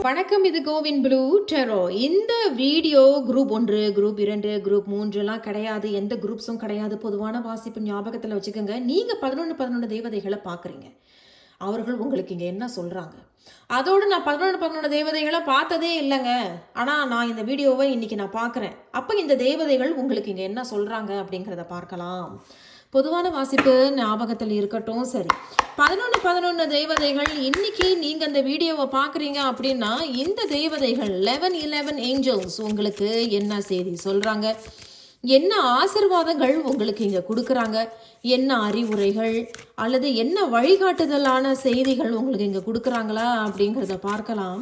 வணக்கம். இது கோவின் ப்ளூ டெரோ. இந்த வீடியோ குரூப் 1, குரூப் 2, குரூப் 3லாம் கிடையாது. எந்த குரூப்ஸும் கிடையாது. பொதுவான வாசிப்பு ஞாபகத்தில் வச்சுக்கோங்க. நீங்கள் 11 தேவதைகளை பார்க்குறீங்க. அவர்கள் உங்களுக்கு இங்கே என்ன சொல்கிறாங்க? அதோடு நான் 11 தேவதைகளை பார்த்ததே இல்லைங்க. ஆனால் நான் இந்த வீடியோவை இன்றைக்கி நான் பார்க்குறேன். அப்போ இந்த தேவதைகள் உங்களுக்கு இங்கே என்ன சொல்கிறாங்க அப்படிங்கிறத பார்க்கலாம். பொதுவான வாசிப்பு ஞாபகத்தில் இருக்கட்டும். சரி, 11 தேவதைகள். இன்னைக்கு நீங்க இந்த வீடியோவை பார்க்குறீங்க அப்படின்னா இந்த தேவதைகள் 11 ஏஞ்சல்ஸ் உங்களுக்கு என்ன செய்தி சொல்றாங்க, என்ன ஆசீர்வாதங்கள் உங்களுக்கு இங்க கொடுக்குறாங்க, என்ன அறிவுரைகள் அல்லது என்ன வழிகாட்டுதலான செய்திகள் உங்களுக்கு இங்க கொடுக்குறாங்களா அப்படிங்கிறத பார்க்கலாம்.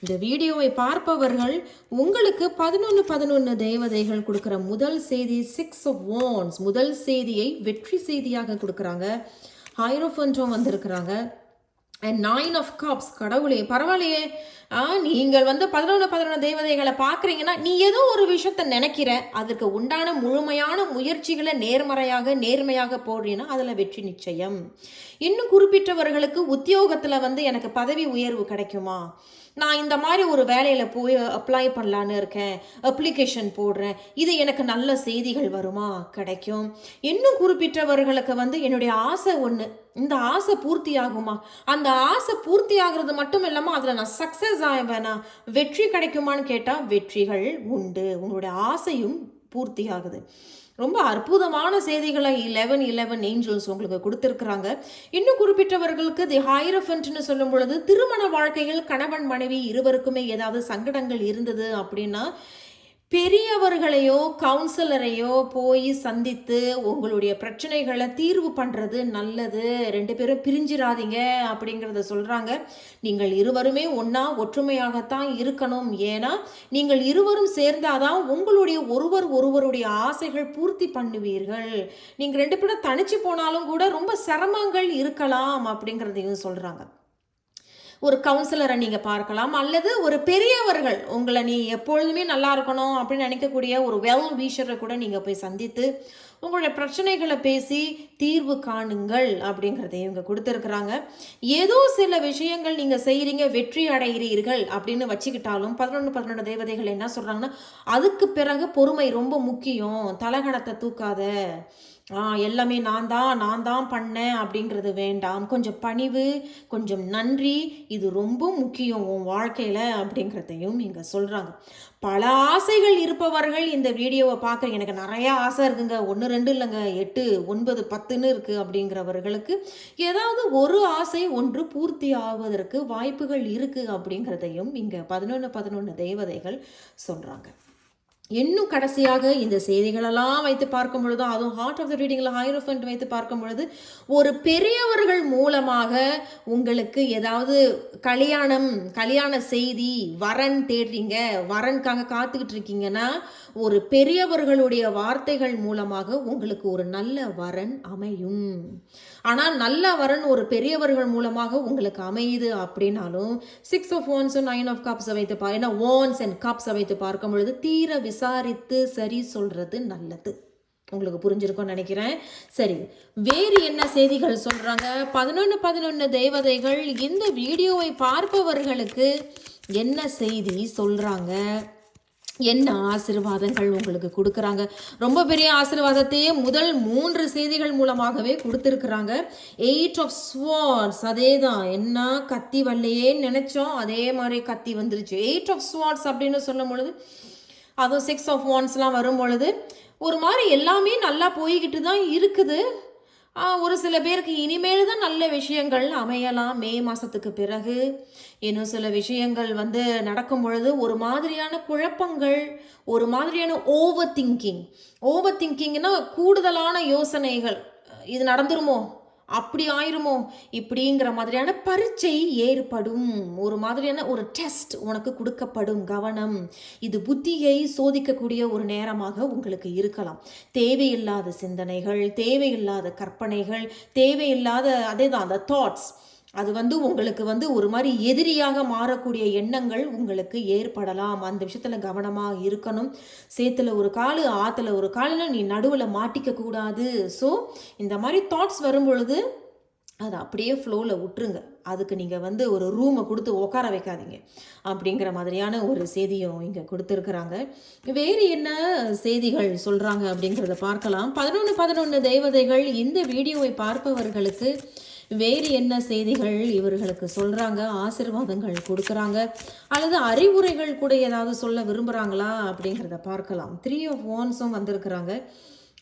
இந்த வீடியோவை பார்ப்பவர்கள் உங்களுக்கு 11 தேவதைகள் கொடுக்குற முதல் செய்தி 6 of wands, முதல் செய்தியை வெற்றி செய்தியாக கொடுக்குறாங்க. ஹைரோஃபன்ட்டும் வந்திருக்கிறாங்க. And 9 of cups. கடவுளே, பரவாயில்லையே, நீங்கள் 11 தேவதைகளை பார்க்குறீங்கன்னா நீ ஏதோ ஒரு விஷயத்த நினைக்கிற, அதற்கு உண்டான முழுமையான முயற்சிகளை நேர்மையாக போடுறீங்கன்னா அதில் வெற்றி நிச்சயம். இன்னும் குறிப்பிட்டவர்களுக்கு உத்தியோகத்தில் எனக்கு பதவி உயர்வு கிடைக்குமா, நான் இந்த மாதிரி ஒரு வேலையில் போய் அப்ளை பண்ணலான்னு இருக்கேன், அப்ளிகேஷன் போடுறேன், இது எனக்கு நல்ல செய்திகள் வருமா, கிடைக்கும். இன்னும் குறிப்பிட்டவர்களுக்கு என்னுடைய ஆசை ஒன்று, இந்த ஆசை பூர்த்தி ஆகுமா, அந்த ஆசை பூர்த்தி ஆகிறது மட்டும் இல்லாமல் அதில் நான் சக்ஸஸ் ஆவேனா, வெற்றி கிடைக்குமான்னு கேட்டால் வெற்றிகள் உண்டு. உங்களுடைய ஆசையும் பூர்த்தி ஆகுது. ரொம்ப அற்புதமான செய்திகளை 11 ஏஞ்சல்ஸ் உங்களுக்கு கொடுத்துருக்குறாங்க. இன்னும் குறிப்பிட்டவர்களுக்கு தி ஹைரோஃபன்ட்னு சொல்லும் பொழுது திருமண வாழ்க்கையில் கணவன் மனைவி இருவருக்குமே ஏதாவது சங்கடங்கள் இருந்தது அப்படின்னா பெரியவர்களையோ கவுன்சிலரையோ போய் சந்தித்து உங்களுடைய பிரச்சனைகளை தீர்வு பண்ணுறது நல்லது. 2 பேரும் பிரிஞ்சிடாதீங்க அப்படிங்கிறத சொல்கிறாங்க. நீங்கள் இருவருமே ஒற்றுமையாகத்தான் இருக்கணும். ஏன்னா நீங்கள் இருவரும் சேர்ந்தாதான் உங்களுடைய ஒருவருடைய ஆசைகள் பூர்த்தி பண்ணுவீர்கள். நீங்கள் 2 பேரும் தனிச்சு போனாலும் கூட ரொம்ப சிரமங்கள் இருக்கலாம் அப்படிங்கிறதையும் சொல்கிறாங்க. ஒரு கவுன்சிலரை நீங்கள் பார்க்கலாம், அல்லது ஒரு பெரியவர்கள் உங்களை நீ எப்பொழுதுமே நல்லா இருக்கணும் அப்படின்னு நினைக்கக்கூடிய ஒரு வெல் விஷரை கூட நீங்கள் போய் சந்தித்து உங்களுடைய பிரச்சனைகளை பேசி தீர்வு காணுங்கள் அப்படிங்கிறதையும் இவங்க கொடுத்துருக்குறாங்க. ஏதோ சில விஷயங்கள் நீங்கள் செய்கிறீங்க, வெற்றி அடைகிறீர்கள் அப்படின்னு வச்சுக்கிட்டாலும் 11 தேவதைகள் என்ன சொல்கிறாங்கன்னா, அதுக்கு பிறகு பொறுமை ரொம்ப முக்கியம், தலகணத்தை தூக்காத, எல்லாமே நான் தான் பண்ணேன் அப்படிங்கிறது வேண்டாம், கொஞ்சம் பணிவு, கொஞ்சம் நன்றி, இது ரொம்ப முக்கியம் உன் வாழ்க்கையில் அப்படிங்கிறதையும் இங்கே சொல்கிறாங்க. பல ஆசைகள் இருப்பவர்கள் இந்த வீடியோவை பார்க்குறேன், எனக்கு நிறையா ஆசை இருக்குங்க, 1 2 இல்லைங்க, 8 9 10ன்னு இருக்குது அப்படிங்கிறவர்களுக்கு ஏதாவது ஒரு ஆசை ஒன்று பூர்த்தி ஆவதற்கு வாய்ப்புகள் இருக்குது அப்படிங்கிறதையும் இங்கே 11 தேவதைகள் சொல்கிறாங்க. இன்னும் கடைசியாக இந்த செய்திகளெல்லாம் வைத்து பார்க்கும் பொழுது, அதுவும் ஹார்ட் ஆஃப் த ரீடிங்கில் ஹைரோஃபன்ட் வைத்து பார்க்கும் பொழுது, ஒரு பெரியவர்கள் மூலமாக உங்களுக்கு ஏதாவது கல்யாண செய்தி, வரன் தேடுறீங்க, வரனுக்காக காத்துக்கிட்டு இருக்கீங்கன்னா ஒரு பெரியவர்களுடைய வார்த்தைகள் மூலமாக உங்களுக்கு ஒரு நல்ல வரன் அமையும். ஆனால் நல்ல வரன் ஒரு பெரியவர்கள் மூலமாக உங்களுக்கு அமையுது அப்படின்னாலும் 6 of wands 9 of cups வைத்து ஏன்னா wands and cups வைத்து பார்க்கும் பொழுது தீர விசாரித்து சரி சொல்றது நல்லது. உங்களுக்கு புரிஞ்சிருக்கும்னு நினைக்கிறேன். சரி, வேறு என்ன செய்திகள் சொல்றாங்க? 11 தேவதைகள் இந்த வீடியோவை பார்ப்பவர்களுக்கு என்ன செய்தி சொல்றாங்க, என்ன ஆசீர்வாதங்கள் உங்களுக்கு கொடுக்குறாங்க? ரொம்ப பெரிய ஆசீர்வாதத்தையே முதல் 3 செய்திகள் மூலமாகவே கொடுத்துருக்குறாங்க. 8 of swords, அதே தான், என்ன கத்தி வரலையே நினைச்சோம், அதே மாதிரி கத்தி வந்துருச்சு. 8 of swords அப்படின்னு சொல்லும் பொழுது, அதுவும் 6 of wandsலாம் வரும் பொழுது ஒரு மாதிரி எல்லாமே நல்லா போய்கிட்டு தான் இருக்குது. ஒரு சில பேருக்கு இனிமேல் தான் நல்ல விஷயங்கள் அமையலாம். மே மாதத்துக்கு பிறகு இன்னும் சில விஷயங்கள் நடக்கும் பொழுது ஒரு மாதிரியான குழப்பங்கள், ஒரு மாதிரியான ஓவர் திங்கிங்னா கூடுதலான யோசனைகள், இது நடந்துருமோ, அப்படி ஆயிருமோ, இப்படிங்கிற மாதிரியான பரீட்சை ஏற்படும், ஒரு மாதிரியான ஒரு டெஸ்ட் உனக்கு கொடுக்கப்படும். கவனம், இது புத்தியை சோதிக்கக்கூடிய ஒரு நேரமாக உங்களுக்கு இருக்கலாம். தேவையில்லாத சிந்தனைகள், தேவையில்லாத கற்பனைகள், தேவையில்லாத அதே தான் அந்த தாட்ஸ், அது உங்களுக்கு ஒரு மாதிரி எதிரியாக மாறக்கூடிய எண்ணங்கள் உங்களுக்கு ஏற்படலாம். அந்த விஷயத்தில் கவனமாக இருக்கணும். சேத்துல ஒரு கால், ஆற்றுல ஒரு காலில் நீ நடுவில் மாட்டிக்க கூடாது. ஸோ இந்த மாதிரி தாட்ஸ் வரும் பொழுது அதை அப்படியே ஃப்ளோவில் விட்டுருங்க. அதுக்கு நீங்கள் வந்து ஒரு ரூமை கொடுத்து உட்கார வைக்காதீங்க அப்படிங்கிற மாதிரியான ஒரு செய்தியும் இங்கே கொடுத்துருக்குறாங்க. வேறு என்ன செய்திகள் சொல்கிறாங்க அப்படிங்கிறத பார்க்கலாம். 11 தேவதைகள் இந்த வீடியோவை பார்ப்பவர்களுக்கு வேறு என்ன செய்திகள் இவர்களுக்கு சொல்கிறாங்க, ஆசீர்வாதங்கள் கொடுக்குறாங்க, அல்லது அறிவுரைகள் கூட ஏதாவது சொல்ல விரும்புகிறாங்களா அப்படிங்கிறத பார்க்கலாம். 3 of Wands வந்திருக்கிறாங்க.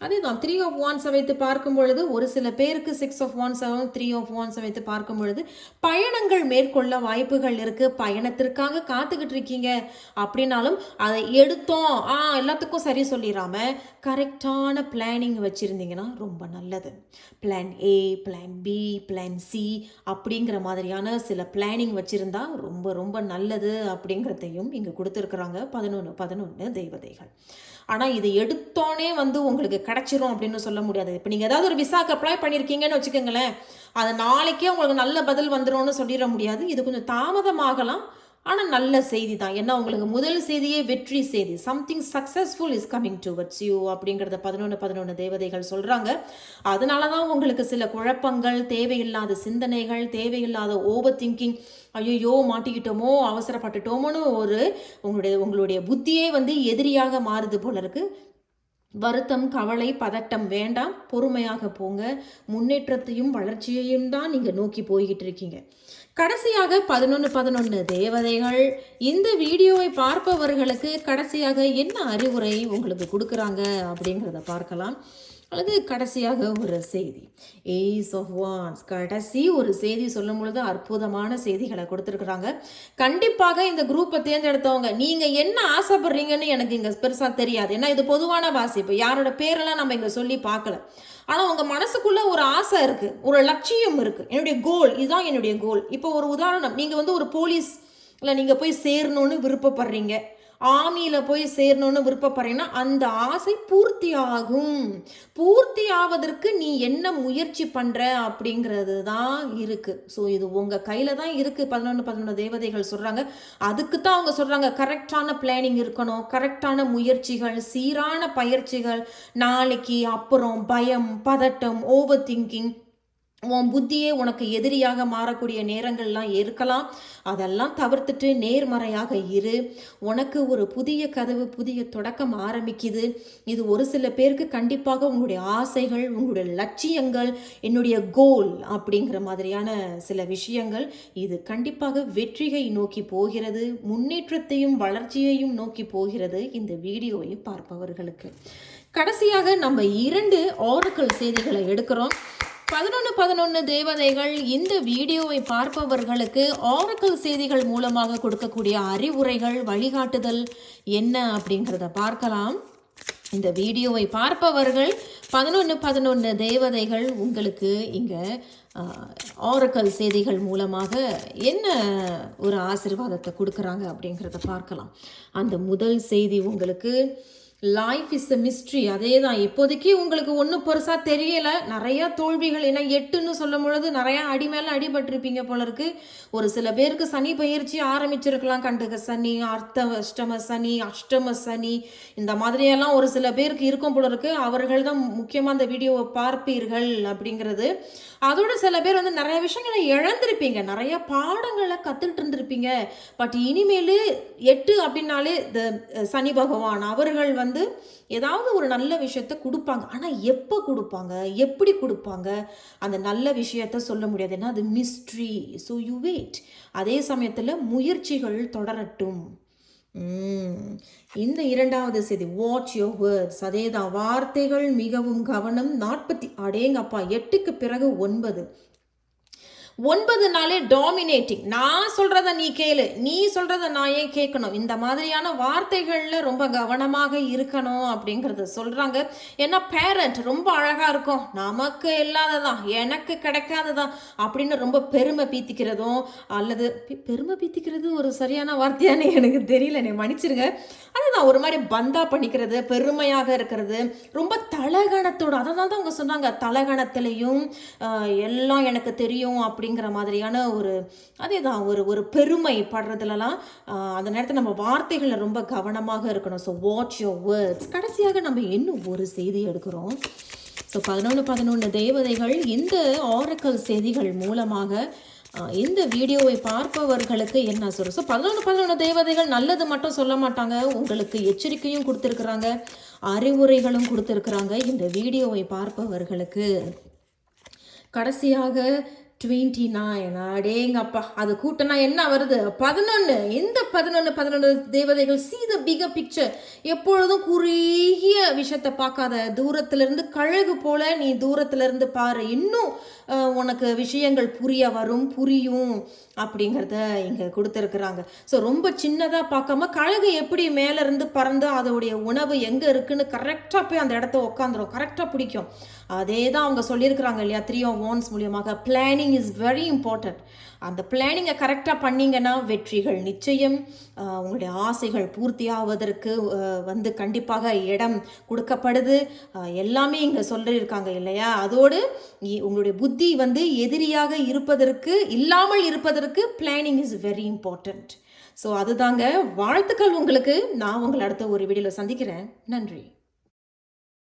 அதேதான் 3 of Wands வைத்து பார்க்கும் பொழுது ஒரு சில பேருக்கு 6 of Wands 3 of Wands வைத்து பார்க்கும் பொழுது பயணங்கள் மேற்கொள்ள வாய்ப்புகள் இருக்குது. பயணத்திற்காக காத்துக்கிட்டு இருக்கீங்க அப்படின்னாலும் அதை எடுத்தோம் எல்லாத்துக்கும் சரி சொல்லிடாம கரெக்டான பிளானிங் வச்சுருந்தீங்கன்னா ரொம்ப நல்லது. Plan A, plan B, plan C அப்படிங்கிற மாதிரியான சில பிளானிங் வச்சுருந்தா ரொம்ப ரொம்ப நல்லது அப்படிங்கிறதையும் இங்கே கொடுத்துருக்குறாங்க 11 தேவதைகள். ஆனால் இது எடுத்தோன்னே வந்து உங்களுக்கு கிடச்சிரும் அப்படின்னு சொல்ல முடியாது. இப்போ நீங்கள் ஏதாவது ஒரு விசாக்கு அப்ளை பண்ணியிருக்கீங்கன்னு வச்சுக்கோங்களேன், அது நாளைக்கே உங்களுக்கு நல்ல பதில் வந்துடும்னு சொல்லிட முடியாது. இது கொஞ்சம் தாமதமாகலாம், ஆனால் நல்ல செய்தி தான். ஏன்னா உங்களுக்கு முதல் செய்தியே வெற்றி செய்தி. Something successful is coming towards you அப்படிங்கிறத 11 தேவதைகள் சொல்கிறாங்க. அதனால தான் உங்களுக்கு சில குழப்பங்கள், தேவையில்லாத சிந்தனைகள், தேவையில்லாத ஓவர் திங்கிங், ஐயோ மாட்டிக்கிட்டோமோ அவசரப்பட்டுட்டோமோன்னு உங்களுடைய புத்தியே வந்து எதிரியாக மாறுது போல இருக்கு. வருத்தம், கவலை, பதட்டம் வேண்டாம். பொறுமையாக போங்க. முன்னேற்றத்தையும் வளர்ச்சியையும் தான் நீங்கள் நோக்கி போய்கிட்டு இருக்கீங்க. கடைசியாக 11 தேவதைகள் இந்த வீடியோவை பார்ப்பவர்களுக்கு கடைசியாக என்ன அறிவுரை உங்களுக்கு கொடுக்குறாங்க அப்படிங்கிறத பார்க்கலாம். அல்லது கடைசியாக ஒரு செய்தி, ஏஸ் ஆஃப் வாண்ட்ஸ் கடைசி ஒரு செய்தி சொல்லும் பொழுது அற்புதமான செய்திகளை கொடுத்துருக்குறாங்க. கண்டிப்பாக இந்த குரூப்பை தேர்ந்தெடுத்தவங்க நீங்கள் என்ன ஆசைப்படுறீங்கன்னு எனக்கு இங்கே பெருசாக தெரியாது. ஏன்னா இது பொதுவான வாசிப்பு, யாரோட பேரெல்லாம் நம்ம இங்கே சொல்லி பார்க்கல. ஆனால் உங்கள் மனசுக்குள்ளே ஒரு ஆசை இருக்குது, ஒரு லட்சியம் இருக்குது. என்னுடைய கோல் இதுதான், என்னுடைய கோல். இப்போ ஒரு உதாரணம், நீங்கள் வந்து ஒரு போலீஸ் இல்லை நீங்கள் போய் சேரணும்னு விருப்பப்படுறீங்க, ஆர்மியில் போய் சேரணும்னு விருப்பப்படுறீங்கன்னா அந்த ஆசை பூர்த்தி ஆகும். பூர்த்தி ஆவதற்கு நீ என்ன முயற்சி பண்ணுற அப்படிங்கிறது தான் இருக்குது. ஸோ இது உங்கள் கையில் தான் இருக்குது. 11 தேவதைகள் சொல்கிறாங்க. அதுக்கு தான் அவங்க சொல்கிறாங்க, கரெக்டான பிளானிங் இருக்கணும், கரெக்டான முயற்சிகள், சீரான பயிற்சிகள். நாளைக்கு அப்புறம் பயம், பதட்டம், ஓவர் திங்கிங், உன் புத்தியே உனக்கு எதிரியாக மாறக்கூடிய நேரங்கள்லாம் இருக்கலாம். அதெல்லாம் தவிர்த்துட்டு நேர்மறையாக இரு. உனக்கு ஒரு புதிய கதவு, புதிய தொடக்கம் ஆரம்பிக்குது. இது ஒரு சில பேருக்கு கண்டிப்பாக உங்களுடைய ஆசைகள், உங்களுடைய லட்சியங்கள், என்னுடைய கோல் அப்படிங்கிற மாதிரியான சில விஷயங்கள், இது கண்டிப்பாக வெற்றியை நோக்கி போகிறது, முன்னேற்றத்தையும் வளர்ச்சியையும் நோக்கி போகிறது இந்த வீடியோவை பார்ப்பவர்களுக்கு. கடைசியாக நம்ம 2 ஆரக்கிள் செய்திகளை எடுக்கிறோம். 11 தேவதைகள் இந்த வீடியோவை பார்ப்பவர்களுக்கு ஆரக்கிள் செய்திகள் மூலமாக கொடுக்கக்கூடிய அறிவுரைகள், வழிகாட்டுதல் என்ன அப்படிங்கிறத பார்க்கலாம். இந்த வீடியோவை பார்ப்பவர்கள் 11 தேவதைகள் உங்களுக்கு இங்கே ஆரக்கிள் செய்திகள் மூலமாக என்ன ஒரு ஆசீர்வாதத்தை கொடுக்குறாங்க அப்படிங்கிறத பார்க்கலாம். அந்த முதல் செய்தி உங்களுக்கு, லைஃப் இஸ் அ மிஸ்ட்ரி. அதே தான், இப்போதைக்கு உங்களுக்கு ஒன்றும் பெருசாக தெரியலை, நிறையா தோல்விகள். ஏன்னா 8ன்னு சொல்லும் பொழுது நிறையா அடி மேலே அடிபட்டிருப்பீங்க போல இருக்கு. ஒரு சில பேருக்கு சனி பயிற்சி ஆரம்பிச்சிருக்கலாம், கண்டக சனி, அஷ்டம சனி, அஷ்டம சனி, இந்த மாதிரியெல்லாம் ஒரு சில பேருக்கு இருக்கும் போல இருக்கு. அவர்கள் தான் முக்கியமாக அந்த வீடியோவை பார்ப்பீர்கள் அப்படிங்கிறது. அதோட சில பேர் வந்து நிறைய விஷயங்களை இழந்திருப்பீங்க, நிறைய பாடங்களை கற்றுக்கிட்டு இருந்திருப்பீங்க. பட் இனிமேல் 8 அப்படின்னாலே சனி பகவான் அவர்கள் வந்து ஏதாவது ஒரு நல்ல விஷயத்த கொடுப்பாங்க. ஆனால் எப்போ கொடுப்பாங்க, எப்படி கொடுப்பாங்க, அந்த நல்ல விஷயத்த சொல்ல முடியாது. ஏன்னா அது மிஸ்ட்ரி. So you wait. அதே சமயத்தில் முயற்சிகள் தொடரட்டும். இந்த 2வது செய்தி, வாட்ச் யோர் வேர்ட்ஸ். அதே தான், வார்த்தைகள் மிகவும் கவனம். 40 அடேங்கப்பா 8க்கு பிறகு 9 நாளே டாமினேட்டிங். நான் சொல்கிறத நீ கேளு, நீ சொல்கிறத நான் ஏன் கேட்கணும், இந்த மாதிரியான வார்த்தைகளில் ரொம்ப கவனமாக இருக்கணும் அப்படிங்கிறத சொல்கிறாங்க. ஏன்னா பேரண்ட் ரொம்ப அழகாக இருக்கும், நமக்கு இல்லாததான், எனக்கு கிடைக்காததான் அப்படின்னு ரொம்ப பெருமை பீத்திக்கிறதும், அல்லது பெருமை பீத்திக்கிறது ஒரு சரியான வார்த்தையானே எனக்கு தெரியல, என்னை மன்னிச்சிருங்க. அதுதான் ஒரு மாதிரி பந்தா பண்ணிக்கிறது, பெருமையாக இருக்கிறது, ரொம்ப தலகணத்தோடு. அதனால தான் அவங்க சொன்னாங்க, தலகணத்திலையும் எல்லாம் எனக்கு தெரியும் அப்படிங்கிற மாதிரியான ஒரு அதே தான் ஒரு பெருமை படுறதுலலாம் அந்த நேரத்தில் நம்ம வார்த்தைகளில் ரொம்ப கவனமாக இருக்கணும். So watch your words. கடைசியாக நம்ம இன்னும் ஒரு செய்தி எடுக்கிறோம். ஸோ 11 தேவதைகள் இந்த ஆரக்கல் செய்திகள் மூலமாக இந்த வீடியோவை பார்ப்பவர்களுக்கு என்ன சொல்கிறோம். ஸோ 11 தேவதைகள் நல்லது மட்டும் சொல்ல மாட்டாங்க, உங்களுக்கு எச்சரிக்கையும் கொடுத்துருக்குறாங்க, அறிவுரைகளும் கொடுத்துருக்குறாங்க இந்த வீடியோவை பார்ப்பவர்களுக்கு. கடைசியாக 29 அடேங்கப்பா, அது கூட்டனா என்ன வருது 11. இந்த 11 தேவதைகள் see the bigger picture. எப்பொழுதும் குறுகிய விஷயத்தை பார்க்காத, தூரத்திலிருந்து கழகு போல நீ தூரத்திலிருந்து பாரு, இன்னும் உனக்கு விஷயங்கள் புரியும் அப்படிங்கிறத இங்கே கொடுத்துருக்குறாங்க. ஸோ ரொம்ப சின்னதாக பார்க்காம கழகு எப்படி மேலேருந்து பறந்து அதோடைய உணவு எங்கே இருக்குன்னு கரெக்டாக போய் அந்த இடத்த உட்காந்துரும், கரெக்டாக பிடிக்கும். அதே தான் அவங்க சொல்லியிருக்கிறாங்க இல்லையா 3 of Wands மூலியமாக. Planning is very important. அந்த பிளானிங்கை கரெக்டாக பண்ணிங்கன்னா வெற்றிகள் நிச்சயம். உங்களுடைய ஆசைகள் பூர்த்தி ஆவதற்கு கண்டிப்பாக இடம் கொடுக்கப்படுது. எல்லாமே இங்கே சொல்லியிருக்காங்க இல்லையா. அதோடு உங்களுடைய புத்தி எதிரியாக இல்லாமல் இருப்பதற்கு planning is very important. So அதுதாங்க. வாழ்த்துக்கள் உங்களுக்கு. நான் உங்களை அடுத்த ஒரு வீடியோவில் சந்திக்கிறேன். நன்றி.